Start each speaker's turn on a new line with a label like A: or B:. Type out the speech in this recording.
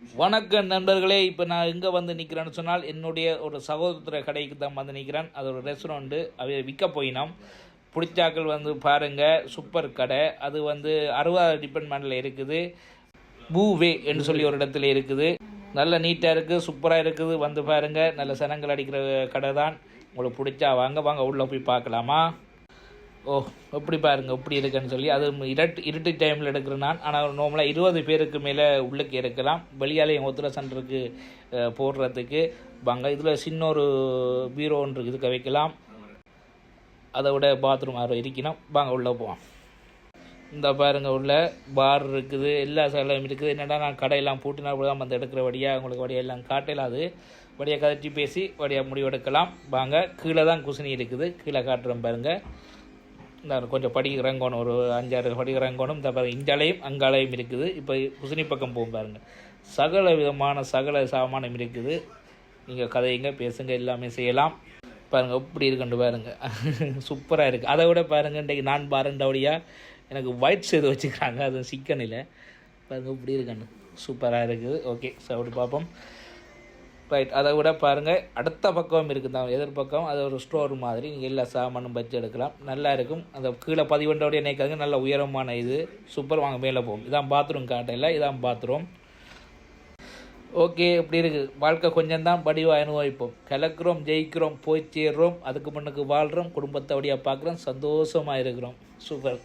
A: வணக்கம் நண்பர்களே. இப்போ நான் எங்கே வந்து நிற்கிறேன்னு சொன்னால், என்னுடைய ஒரு சகோதர கடைக்கு தான் வந்து நிற்கிறேன். அது ஒரு ரெஸ்டாரண்ட்டு. அவை விற்க போயினோம். பிடிச்சாக்கள் வந்து பாருங்கள், சூப்பர் கடை. அது வந்து 60 டிபார்ட்மெண்ட்டில் இருக்குது. பூவே என்று சொல்லி ஒரு இடத்துல இருக்குது. நல்ல நீட்டாக இருக்குது, சூப்பராக இருக்குது. வந்து பாருங்கள், நல்ல சனங்கள் அடிக்கிற கடை தான். உங்களுக்கு பிடிச்சா வாங்க வாங்க உள்ளே போய் பார்க்கலாமா? ஓ, எப்படி பாருங்கள் எப்படி இருக்குன்னு சொல்லி. அது இருட்டு டைமில் எடுக்கிறேன் நான். ஆனால் நார்மலாக 20 பேருக்கு மேலே உள்ளுக்கு இருக்கலாம். வெளியாலேயும் ஒத்துரை சென்டருக்கு போடுறதுக்கு வாங்க. இதில் சின்ன ஒரு பீரோ ஒன்று இதுக்கு வைக்கலாம். அதை விட பாத்ரூம் ஆறு இருக்கணும். வாங்க உள்ளே போவோம். இந்த பாருங்கள், உள்ள பார் இருக்குது, எல்லா சகலையும் இருக்குது. என்னடா நான் கடையெல்லாம் பூட்டினா தான் வந்து எடுக்கிற வழியாக உங்களுக்கு வழியெல்லாம் காட்டலாது. வழியாக கதைச்சி பேசி வழியாக முடிவெடுக்கலாம். வாங்க. கீழே தான் குசினி இருக்குது, கீழே காட்டுறோம் பாருங்கள். இந்த கொஞ்சம் படி இறங்கணும், ஒரு 5-6 படி இறங்கணும். இந்த பாருங்கள், இங்காலையும் அங்காலையும் இருக்குது. இப்போ குசினி பக்கம் போகும் பாருங்கள். சகல விதமான சகல சாமானம் இருக்குது. நீங்கள் கதையுங்க, பேசுங்க, எல்லாமே செய்யலாம். பாருங்கள் எப்படி இருக்குன்னு பாருங்கள். சூப்பராக இருக்குது. அதை விட பாருங்கள், இன்றைக்கு நான் பாருண்டபடியாக எனக்கு ஒயிட் செய்து வச்சுக்கிறாங்க. அது சிக்கனில் பாருங்கள் எப்படி இருக்குன்னு. சூப்பராக இருக்குது. ஓகே, அப்படி பார்ப்போம். ரைட். அதை விட பாருங்கள், அடுத்த பக்கம் இருக்குது தான் எதிர்பக்கம். அது ஒரு ஸ்டோர் மாதிரி. நீங்கள் எல்லா சாமானும் வச்சு எடுக்கலாம். நல்லா இருக்கும். அந்த கீழே பதிவண்டோடைய நினைக்காங்க. நல்ல உயரமான இது. சூப்பர். வாங்க மேலே போகும். இதான் பாத்ரூம் காட்டையில். இதான் பாத்ரூம். ஓகே, இப்படி இருக்குது. வாழ்க்கை கொஞ்சம் தான் படிவாக அனுபவிப்போம். கலக்கிறோம், ஜெயிக்கிறோம், போய் சேர்றோம். அதுக்கு முன்னுக்கு வாழ்கிறோம், குடும்பத்தை அப்படியாக பார்க்குறோம், சந்தோஷமாக இருக்கிறோம். சூப்பர்.